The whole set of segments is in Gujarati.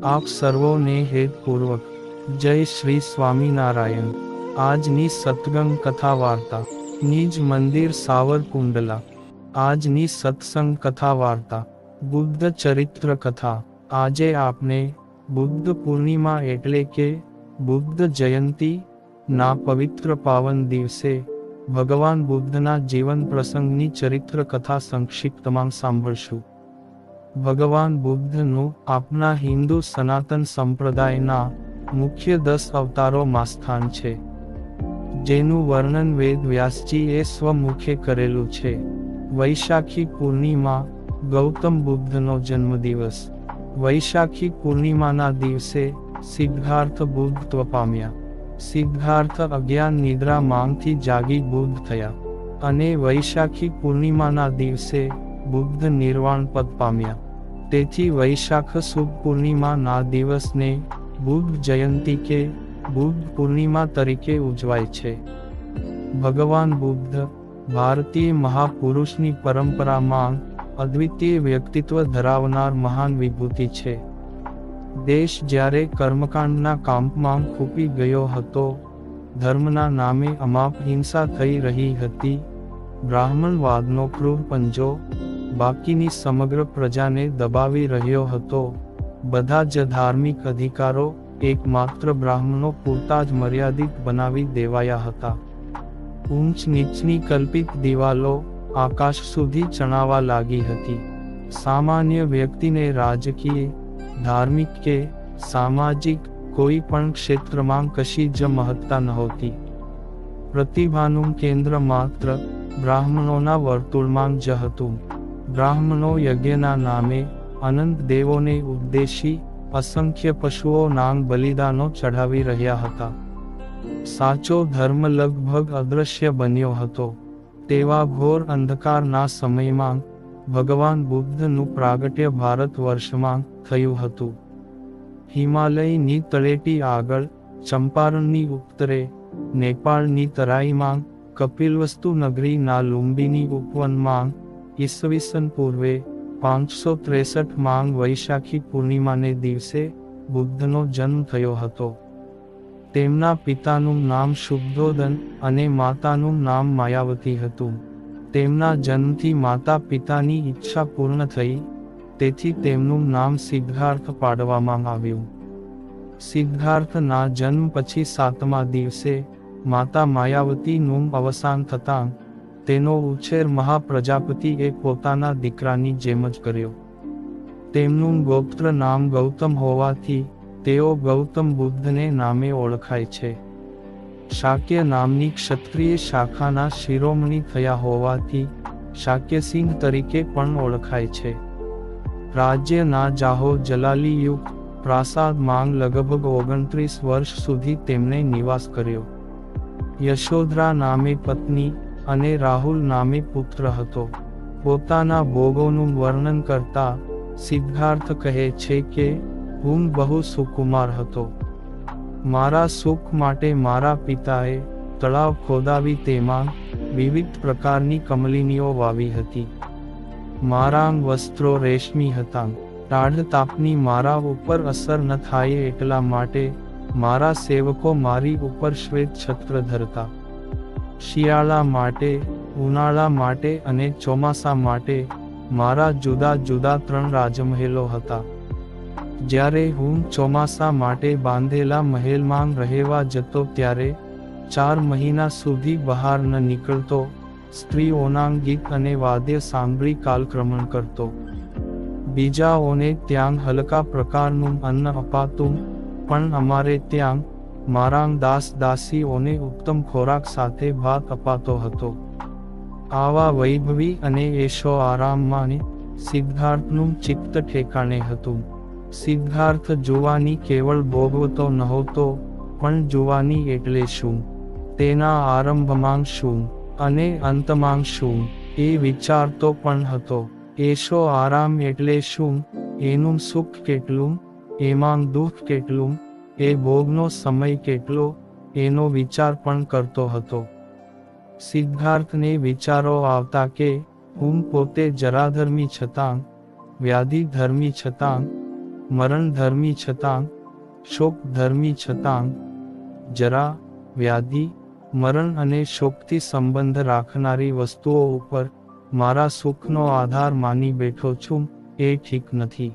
આપ સર્વોને હેતપૂર્વક જય શ્રી સ્વામિનારાયણ। આજની સત્સંગ કથા વાર્તા નિજ મંદિર સાવરકુંડલા। આજની સત્સંગ કથા વાર્તા બુદ્ધ ચરિત્ર કથા। આજે આપણે બુદ્ધ પૂર્ણિમા એટલે કે બુદ્ધ જયંતી ના પવિત્ર પાવન દિવસે ભગવાન બુદ્ધના જીવન પ્રસંગની ચરિત્ર કથા સંક્ષિપ્તમાં સાંભળશું। ભગવાન બુદ્ધનું આપણા હિન્દુ સનાતન સંપ્રદાયના મુખ્ય 10 અવતારોમાં સ્થાન છે, જેનું વર્ણન વેદ વ્યાસજીએ સ્વમુખે કરેલું છે। વૈશાખી પૂર્ણિમા ગૌતમ બુદ્ધનો જન્મદિવસ। વૈશાખી પૂર્ણિમાના દિવસે સિદ્ધાર્થ બુદ્ધત્વ પામ્યા। સિદ્ધાર્થ અજ્ઞાન નિદ્રા માંગથી જાગી બુદ્ધ થયા અને વૈશાખી પૂર્ણિમાના દિવસે બુદ્ધ નિર્વાણ પદ પામ્યા। તેથી વૈશાખ સુદ પૂર્ણિમા ના દિવસને બુદ્ધ જયંતી કે બુદ્ધ પૂર્ણિમા તરીકે ઉજવાય છે। ભગવાન બુદ્ધ ભારતીય મહાપુરુષની પરંપરામાં અદ્વિતીય વ્યક્તિત્વ ધરાવનાર મહાન વિભૂતિ છે। દેશ જ્યારે કર્મકાંડના કામમાં ખૂપી ગયો હતો, ધર્મના નામે અમાપ હિંસા થઈ રહી હતી, બ્રાહ્મણવાદનો ક્રૂર પંજો બાકીની સમગ્ર પ્રજાને દબાવી રહ્યો હતો, બધા જ ધાર્મિક અધિકારો એકમાત્ર બ્રાહ્મણો પૂરતા જ મર્યાદિત બનાવી દેવાયા હતા। ઊંચ નીચની કલ્પિત દિવાલો આકાશ સુધી ચણાવા લાગી હતી। સામાન્ય વ્યક્તિને રાજકીય, ધાર્મિક કે સામાજિક કોઈ પણ ક્ષેત્રમાં કશી જ મહત્તા નહોતી। પ્રતિભાનું કેન્દ્ર માત્ર બ્રાહ્મણોના વર્તુળમાં જ હતું। બ્રાહ્મણો યજ્ઞના નામે અનંત દેવોને ઉદ્દેશી અસંખ્ય પશુઓના બલિદાનો ચઢાવી રહ્યા હતા। સાચો ધર્મ લગભગ અદૃશ્ય બન્યો હતો। તેવા ઘોર અંધકારના સમયમાં ભગવાન બુદ્ધનું પ્રાગટ્ય ભારત વર્ષમાં થયું હતું। હિમાલયની તળેટી આગળ, ચંપારણની ઉત્તરે, નેપાળની તરાઈમાં, કપિલવસ્તુ નગરીના લુંબિની ઉપવનમાં ઈસવીસન પૂર્વે 563 વૈશાખી પૂર્ણિમાને દિવસે બુદ્ધનો જન્મ થયો હતો। તેમના પિતાનું નામ શુદ્ધોદન અને માતાનું નામ માયાવતી હતું। તેમના જન્મથી માતા પિતાની ઈચ્છા પૂર્ણ થઈ, તેથી તેમનું નામ સિદ્ધાર્થ પાડવામાં આવ્યું। સિદ્ધાર્થના જન્મ પછી 7મા દિવસે માતા માયાવતીનું અવસાન થતાં તેનો ઉછેર મહાપ્રજાપતિએ પોતાના દીકરાની જેમ જ કર્યો। તેમનું ગોત્ર નામ ગૌતમ હોવાથી તેઓ ગૌતમ બુદ્ધને નામે ઓળખાય છે। શાક્ય નામની ક્ષત્રિય શાખાના શિરોમણી થયા હોવાથી શાક્યસિંહ તરીકે પણ ઓળખાય છે। રાજ્યના જાહો જલાલીયુક્ત પ્રાસાદમાં લગભગ 29 વર્ષ સુધી તેમણે નિવાસ કર્યો। યશોધરા નામે પત્ની અને રાહુલ નામે પુત્ર હતો। પોતાના ભોગોનું વર્ણન કરતા સિદ્ધાર્થ કહે છે કે હું બહુ સુકુમાર હતો। મારા સુખ માટે મારા પિતાએ તળાવ ખોદાવી તેમાં વિવિધ પ્રકારની કમલિનીઓ વાવી હતી। મારા વસ્ત્રો રેશમી હતા। ટાઢ તાપની મારા ઉપર અસર ન થાય એટલા માટે મારા સેવકો મારી ઉપર શ્વેત છત્ર ધરતા। શિયાળા માટે, ઉનાળા માટે અને ચોમાસા માટે મારા જુદા જુદા 3 રાજમહેલો હતા। જ્યારે હું ચોમાસા માટે બાંધેલા મહેલમાં રહેવા જતો ત્યારે 4 મહિના સુધી બહાર ન નીકળતો, સ્ત્રીઓના ગીત અને વાદ્ય સાંભળી કાલક્રમણ કરતો। બીજાઓને ત્યાં હલકા પ્રકારનું અન્ન અપાતું, પણ અમારે ત્યાં મારા દાસ દાસીઓને ઉત્તમ ખોરાક સાથે ભાત અપાતો હતો। આવા વૈભવી અને એશો આરામમાં સિદ્ધાર્થનું ચિત્ત ઠેકાણે હતું। સિદ્ધાર્થ જુવાની કેવળ ભોગવતો નહોતો, પણ જુવાની એટલે શું, તેના આરંભમાં શું અને અંતમાં શું એ વિચારતો પણ હતો। એશો આરામ એટલે શું, એનું સુખ કેટલું, એમાં દુઃખ કેટલું, એ ભોગનો સમય કેટલો, એનો વિચાર પણ કરતો હતો। સિદ્ધાર્થને વિચારો આવતા કે હું પોતે જરાધર્મી છતાં, વ્યાધિધર્મી છતાં, મરણ ધર્મી છતાં, શોક ધર્મી છતાં, જરા, વ્યાધિ, મરણ અને શોકથી સંબંધ રાખનારી વસ્તુઓ ઉપર મારા સુખનો આધાર માની બેઠો છું, એ ઠીક નથી.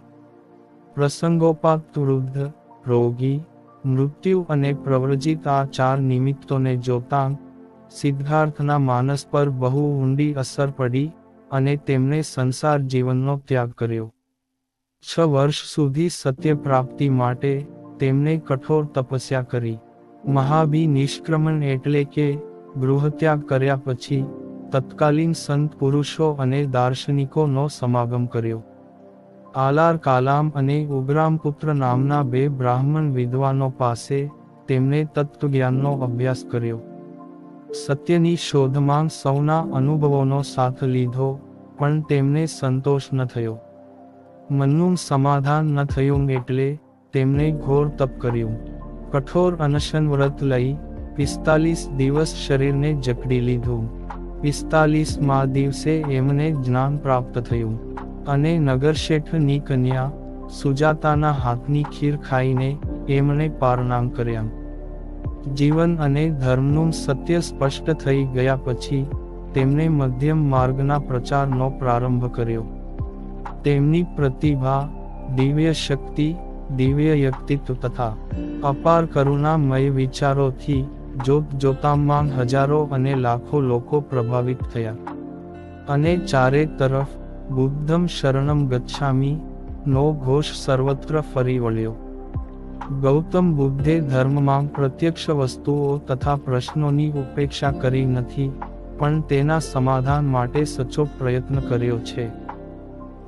પ્રસંગોપાત વૃદ્ધ, રોગી, મૃત્યુ અને પ્રવ્રજિત આ 4 નિમિત્તોને જોતાં સિદ્ધાર્થના માનસ પર બહુ ઊંડી અસર પડી અને તેમણે સંસાર જીવનનો ત્યાગ કર્યો. 6 વર્ષ સુધી સત્ય પ્રાપ્તિ માટે તેમણે કઠોર તપસ્યા કરી. મહાભિનિષ્ક્રમણ એટલે કે ગૃહત્યાગ કર્યા પછી તત્કાલીન સંત પુરુષો અને દાર્શનિકોનો સમાગમ કર્યો. આલાર કાલામ અને ઉગ્રામપુત્ર નામના 2 બ્રાહ્મણ વિદ્વાનો પાસે તેમણે તત્વજ્ઞાનનો અભ્યાસ કર્યો. સત્યની શોધમાં સૌના અનુભવોનો સાથ લીધો, પણ તેમને સંતોષ ન થયો. મનનું સમાધાન ન થયું એટલે તેમણે ઘોર તપ કર્યું. કઠોર અનશન વ્રત લઈ 45 દિવસ શરીરને જકડી લીધું. 45મા દિવસે એમને જ્ઞાન પ્રાપ્ત થયું અને નગરશેઠની કન્યા સુજાતાના હાથની ખીર ખાઈને એમણે પારણામ કર્યા. જીવન અને ધર્મનું સત્ય સ્પષ્ટ થઈ ગયા પછી તેમણે મધ્યમ માર્ગના પ્રચારનો પ્રારંભ કર્યો. તેમની પ્રતિભા, દિવ્ય શક્તિ, દિવ્ય વ્યક્તિત્વ તથા અપાર કરુણામય વિચારોથી જોતજોતામાં હજારો અને લાખો લોકો પ્રભાવિત થયા અને ચારે તરફ બુદ્ધમ શરણમ ગચ્છામિ નો ઘોષ સર્વત્ર ફરી વળ્યો. ગૌતમ બુદ્ધે ધર્મમાં પ્રત્યક્ષ વસ્તુઓ તથા પ્રશ્નોની ઉપેક્ષા કરી નથી, પણ તેના સમાધાન માટે સચોટ પ્રયત્ન કર્યો છે.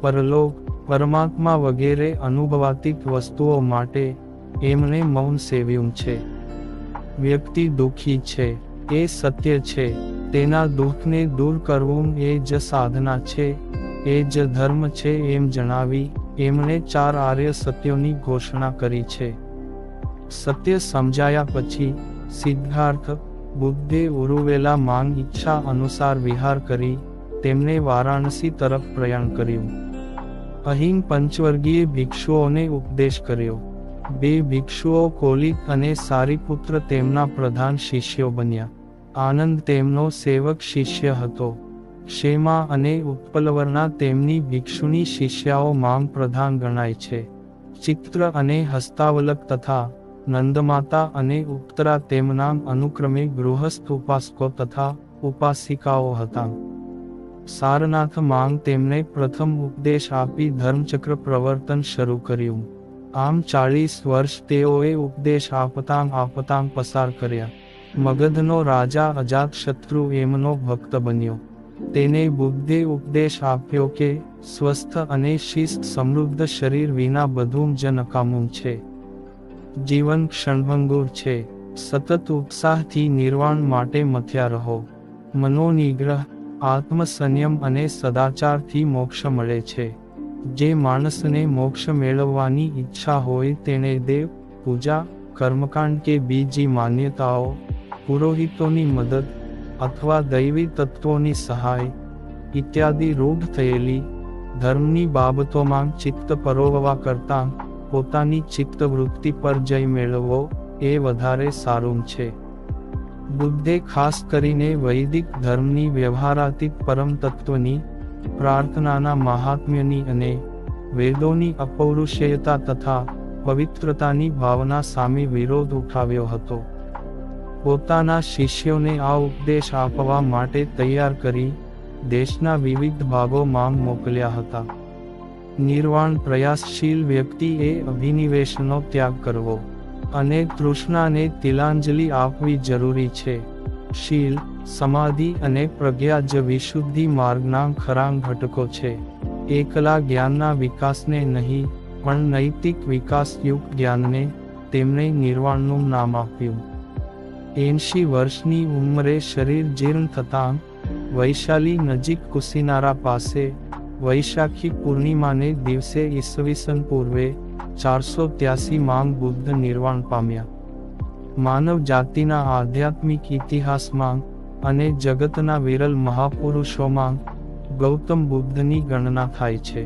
પરલોક, પરમાત્મા વગેરે અનુભવાતીત વસ્તુઓ માટે એમણે મૌન સેવ્યું છે. વ્યક્તિ દુઃખી છે, એ સત્ય છે. તેના દુઃખને દૂર કરવું એ જ સાધના છે, એ જ ધર્મ છે એમ જણાવી એમણે 4 આર્ય સત્યોની ઘોષણા કરી છે. સત્ય સમજાયા પછી સિદ્ધાર્થ બુદ્ધે ઉરુવેલા માંગ ઈચ્છા અનુસાર વિહાર કરી તેમણે વારાણસી તરફ પ્રયાણ કર્યું. અહીં પંચવર્ગીય ભિક્ષુઓને ઉપદેશ કર્યો. 2 ભિક્ષુઓ કોલિક અને સારીપુત્ર તેમના પ્રધાન શિષ્યો બન્યા. આનંદ તેમનો સેવક શિષ્ય હતો. ક્ષેમા અને ઉત્પલવર્ણા તેમની ભિક્ષુની શિષ્યાઓ માંગ પ્રધાન ગણાય છે. ચિત્ર અને હસ્તાવલક તથા નંદમાતા અને ઉત્તરા તેમના અનુક્રમે ગૃહસ્થ ઉપાસકો તથા ઉપાસિકાઓ હતા. સારનાથ માંગ તેમણે પ્રથમ ઉપદેશ આપી ધર્મચક્ર પ્રવર્તન શરૂ કર્યું. આમ 40 વર્ષ તેઓએ ઉપદેશ આપતાં પસાર કર્યા. મગધનો રાજા અજાતશત્રુ એમનો ભક્ત બન્યો. તેને બુદ્ધે ઉપદેશ આપ્યો કે સ્વસ્થ અને શિસ્ત સમૃદ્ધ શરીર વિના બધું જ નકામું છે. જીવન ક્ષણભંગુર છે. સતત ઉત્સાહથી નિર્વાણ માટે મથ્યા રહો. મનોનિગ્રહ, આત્મસંયમ અને સદાચારથી મોક્ષ મળે છે. જે માણસને મોક્ષ મેળવવાની ઈચ્છા હોય તેણે દેવ પૂજા, કર્મકાંડ કે બીજી માન્યતાઓ, પુરોહિતોની મદદ અથવા દૈવી તત્વોની સહાય ઇત્યાદિ રૂઢ થયેલી ધર્મની બાબતોમાં ચિત્ત પરોવવા કરતાં પોતાની ચિત્તવૃત્તિ પર જય મેળવવો એ વધારે સારું છે. બુદ્ધે ખાસ કરીને વૈદિક ધર્મની વ્યવહારાતીત પરમ તત્વની, પ્રાર્થનાના મહાત્મ્યની અને વેદોની અપૌરુષેયતા તથા પવિત્રતાની ભાવના સામે વિરોધ ઉઠાવ્યો હતો. પોતાના શિષ્યોને આ ઉપદેશ આપવા માટે તૈયાર કરી દેશના વિવિધ ભાગોમાં મોકલ્યા હતા. નિર્વાણ પ્રયાસશીલ વ્યક્તિએ અભિનિવેશનો ત્યાગ કરવો અને તૃષ્ણાને તિલાંજલિ આપવી જરૂરી છે. શીલ, સમાધિ અને પ્રજ્ઞા જ વિશુદ્ધિ માર્ગના ખરા ઘટકો છે. એકલા જ્ઞાનના વિકાસને નહીં, પણ નૈતિક વિકાસયુક્ત જ્ઞાનને તેમણે નિર્વાણનું નામ આપ્યું. 80 વર્ષની ઉંમરે શરીર જીર્ણ થતાં વૈશાલી નજીક કુશીનારા પાસે વૈશાખી પૂર્ણિમાને દિવસે ઈસવીસન પૂર્વે 483 માં બુદ્ધ નિર્વાણ પામ્યા. માનવ જાતિના આધ્યાત્મિક ઇતિહાસમાં અને જગતના વિરલ મહાપુરુષોમાં ગૌતમ બુદ્ધની ગણના થાય છે.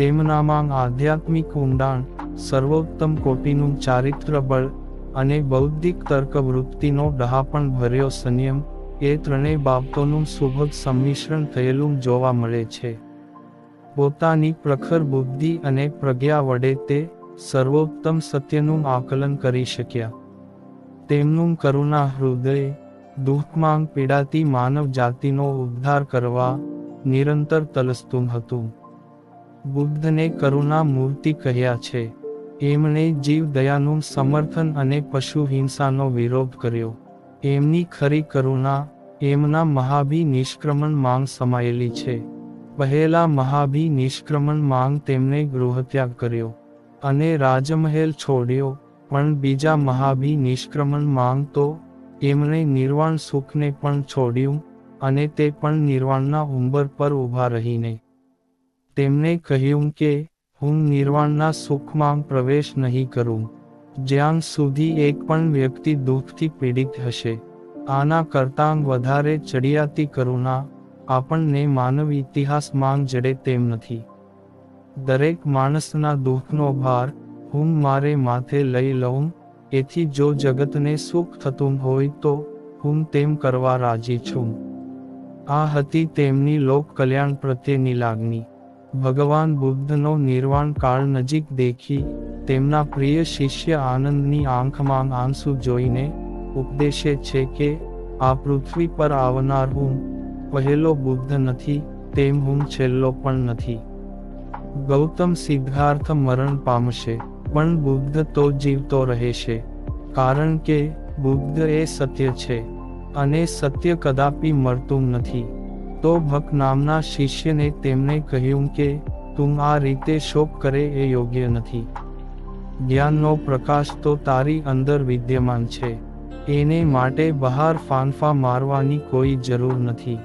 તેમનામાં આધ્યાત્મિક ઊંડાણ, સર્વોત્તમ કોટીનું ચારિત્ર બળ અને બૌદ્ધિક તર્ક વૃત્તિનો ડહાપણ ભર્યો સંયમ, એ ત્રણેય બાબતોનું સુભગ સંમિશ્રણ થયેલું જોવા મળે છે. પોતાની પ્રખર બુદ્ધિ અને પ્રજ્ઞા વડે તે સર્વોત્તમ સત્યનું આકલન કરી શક્યા. તેમનું કરુણા હૃદય દુઃખમાં પીડાતી માનવ જાતિનો ઉદ્ધાર કરવા નિરંતર તલસતું હતું. બુદ્ધને કરુણા મૂર્તિ કહ્યા છે. એમણે જીવ દયાનું સમર્થન અને પશુ હિંસાનો વિરોધ કર્યો. એમની ખરી કરુણા એમના મહાભી નિષ્ક્રમણ માંગ સમાયેલી છે. પહેલા મહાભી નિષ્ક્રમણ માંગ તેમણે ગૃહત્યાગ કર્યો અને રાજમહેલ છોડ્યો, પણ બીજા મહાભી નિષ્ક્રમણ માંગ તો એમણે નિર્વાણ સુખને પણ છોડ્યું, અને તે પણ નિર્વાણના ઉંબર પર ઊભા રહીને. તેમણે કહ્યું કે હું નિર્વાણના સુખમાં પ્રવેશ નહીં કરું જ્યાં સુધી એક પણ વ્યક્તિ દુઃખથી પીડિત હશે. આના કરતાં વધારે ચડિયાતી કરુણા આપણને માનવ ઇતિહાસમાં જડે તેમ નથી. દરેક માણસના દુઃખનો ભાર હું મારે માથે લઈ લઉં, એથી જો જગતને સુખ થતું હોય તો હું તેમ કરવા રાજી છું. આ હતી તેમની લોક કલ્યાણ પ્રત્યેની લાગણી. ભગવાન બુદ્ધનો નિર્વાણ કાળ નજીક દેખી તેમના પ્રિય શિષ્ય આનંદની આંખમાં આંસુ જોઈને ઉપદેશે છે કે આ પૃથ્વી પર આવનાર હું પહેલો બુદ્ધ નથી, તેમ હું છેલ્લો પણ નથી. ગૌતમ સિદ્ધાર્થ મરણ પામશે, પણ બુદ્ધ તો જીવતો રહેશે, કારણ કે બુદ્ધ એ સત્ય છે અને સત્ય કદાપી મરતું નથી. તો ભક નામના શિષ્યને તેમણે કહ્યું કે તું આ રીતે શોક કરે એ યોગ્ય નથી. જ્ઞાનનો પ્રકાશ તો તારી અંદર વિદ્યમાન છે, એને માટે બહાર ફાંફા મારવાની કોઈ જરૂર નથી.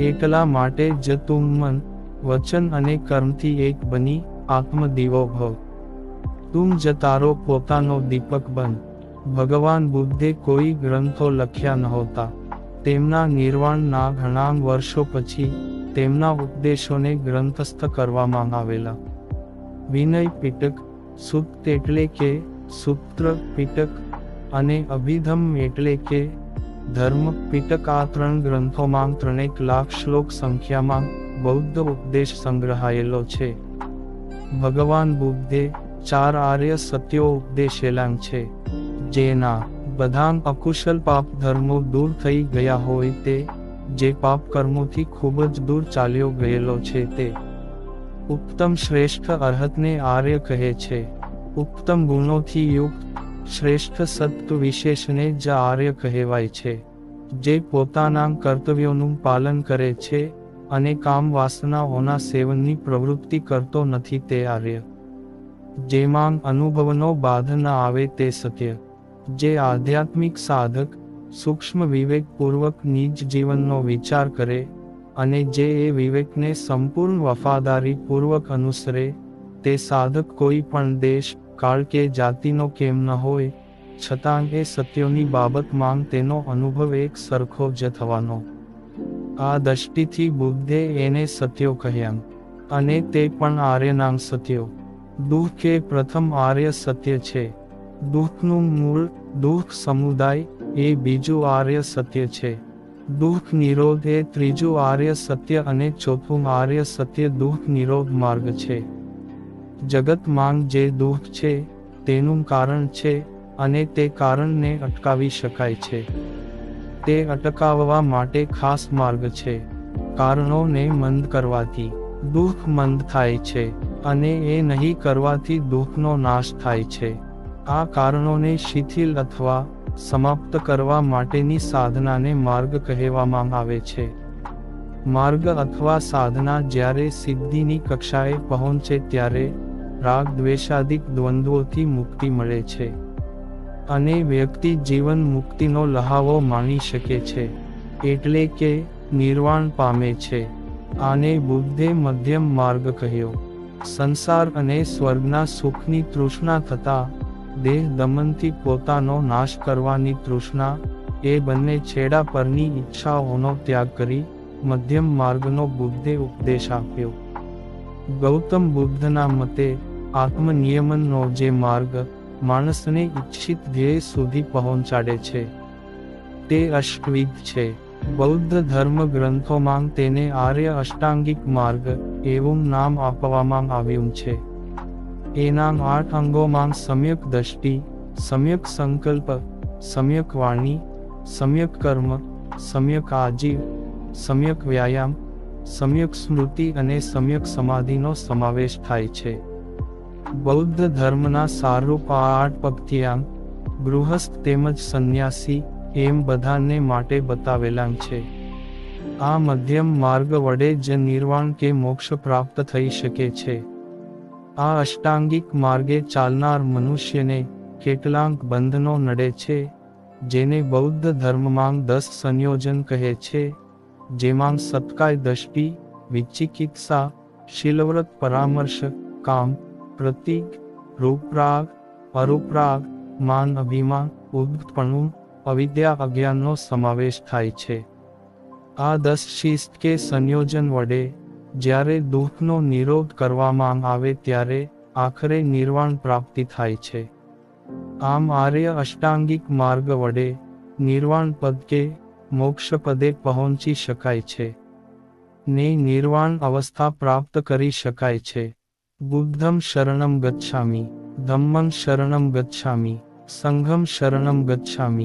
એકલા માટે જ તું મન, વચન અને કર્મથી એક બની આત્મદીવો ભવ. તું જ તારો પોતાનો દીપક બન. ભગવાન બુદ્ધે કોઈ ગ્રંથો લખ્યા નહોતા. તેમના નિર્વાણના ઘણા વર્ષો પછી તેમના ઉપદેશોને ગ્રંથસ્થ કરવામાં આવેલા. વિનય પિટક, સુત્ત એટલે કે સૂત્ર પિટક, અને અભિધમ એટલે કે ધર્મ પિટક, આ ત્રણ ગ્રંથોમાં 3 લાખ શ્લોક સંખ્યામાં બૌદ્ધ ઉપદેશ સંગ્રહાયેલો છે. ભગવાન બુદ્ધે 4 આર્ય સત્યો ઉપદેશેલા છે, જેના બધા અકુશલ પાપ ધર્મો દૂર થઈ ગયા હોય તે, જે પાપ કર્મોથી ખૂબ જ દૂર ચાલ્યો ગયેલો છે તે. ઉત્તમ શ્રેષ્ઠ અર્હતને આર્ય કહે છે. ઉત્તમ ગુણોથી યુક્ત શ્રેષ્ઠ સત્વ વિશેષને જ આર્ય કહેવાય છે. જે પોતાના કર્તવ્યોનું પાલન કરે છે અને કામ વાસનાઓના સેવનની પ્રવૃત્તિ કરતો નથી તે આર્ય. જેમાં અનુભવનો બાધ ન આવે તે સત્ય. જે આધ્યાત્મિક સાધક સૂક્ષ્મ વિવેકપૂર્વક નિજ જીવનનો વિચાર કરે અને જે એ વિવેકને સંપૂર્ણ વફાદારીપૂર્વક અનુસરે, તે સાધક કોઈ પણ દેશ, કાળ કે જાતિનો કેમ ન હોય, છતાં એ સત્યોની બાબતમાં તેનો અનુભવ એક સરખો જ થવાનો. આ દૃષ્ટિથી બુદ્ધે એને સત્યો કહ્યા, અને તે પણ આર્યના સત્યો. દુઃખ એ પ્રથમ આર્ય સત્ય છે. દુઃખનું મૂળ, દુઃખ સમુદાય, એ બીજું આર્ય સત્ય છે. દુઃખ નિરોધ એ ત્રીજું આર્ય સત્ય અને ચોથું આર્ય સત્ય દુઃખ નિરોધ માર્ગ છે. જગતમાં જે દુઃખ છે તેનું કારણ છે અને તે કારણને અટકાવી શકાય છે. તે અટકાવવા માટે ખાસ માર્ગ છે. કારણોને મંદ કરવાથી દુઃખ મંદ થાય છે અને એ નહીં કરવાથી દુઃખનો નાશ થાય છે. આ કારણોને શિથિલ અથવા સમાપ્ત કરવા માટેની સાધનાને માર્ગ કહેવામાં આવે છે. માર્ગ અથવા સાધના જ્યારે સિદ્ધિની કક્ષાએ પહોંચે ત્યારે રાગ દ્વેષાદિક દ્વંદ્વોથી મુક્તિ મળે છે અને વ્યક્તિ જીવન મુક્તિનો લહાવો માણી શકે છે, એટલે કે નિર્વાણ પામે છે. આને બુદ્ધે મધ્યમ માર્ગ કહ્યો. સંસાર અને સ્વર્ગના સુખની તૃષ્ણા થતા દેહ દમનથી પોતાનો નાશ કરવાની તૃષ્ણા, એ બંને છેડા પરની ઈચ્છાઓનો ત્યાગ કરી મધ્યમ માર્ગનો બુદ્ધે ઉપદેશ આપ્યો. ગૌતમ બુદ્ધના મતે આત્મનિયમનનો જે માર્ગ માણસને ઈચ્છિત ધ્યેય સુધી પહોંચાડે છે તે અષ્ટવિધ છે. બૌદ્ધ ધર્મ ગ્રંથોમાં તેને આર્ય અષ્ટાંગિક માર્ગ એવું નામ આપવામાં આવ્યું છે. એના 8 અંગોમાં સમ્યક દ્રષ્ટિ, સમ્યક સંકલ્પ, સમ્યક વાણી, સમ્યક કર્મ, સમ્યક આજીવ, સમ્યક વ્યાયામ, સમ્યક સ્મૃતિ અને સમ્યક સમાધિનો સમાવેશ થાય છે. બૌદ્ધ ધર્મના સારરૂપ આ 8 પગથિયાં ગૃહસ્થ તેમજ સંન્યાસી એમ બધાને માટે બતાવેલા છે. આ મધ્યમ માર્ગ વડે જ નિર્વાણ કે મોક્ષ પ્રાપ્ત થઈ શકે છે. આ અષ્ટાંગિક માર્ગે ચાલનાર મનુષ્યને કેટલાંક બંધનો નડે છે, જેને બૌદ્ધ ધર્મમાં 10 સંયોજન કહે છે, જેમાં સત્કાય દ્રષ્ટિ, વિચિકિત્સા, શીલવ્રત પરામર્શ, કામ, પ્રતીક, રૂપરાગ, અરૂપરાગ, માન અભિમાન, ઉદ્ધતપણું, અવિદ્યા અજ્ઞાનનો સમાવેશ થાય છે. આ 10 શિસ્ત કે સંયોજન વડે જ્યારે દુઃખનો નિરોધ કરવામાં આવે ત્યારે આખરે નિર્વાણ પ્રાપ્તિ થાય છે. આમ આર્ય અષ્ટાંગિક માર્ગ વડે નિર્વાણ પદ કે મોક્ષ પદે પહોંચી શકાય છે ને નિર્વાણ અવસ્થા પ્રાપ્ત કરી શકાય છે. બુદ્ધમ શરણમ ગચ્છામિ, ધમ્મં શરણમ ગચ્છામિ, સંઘમ શરણમ ગચ્છામિ.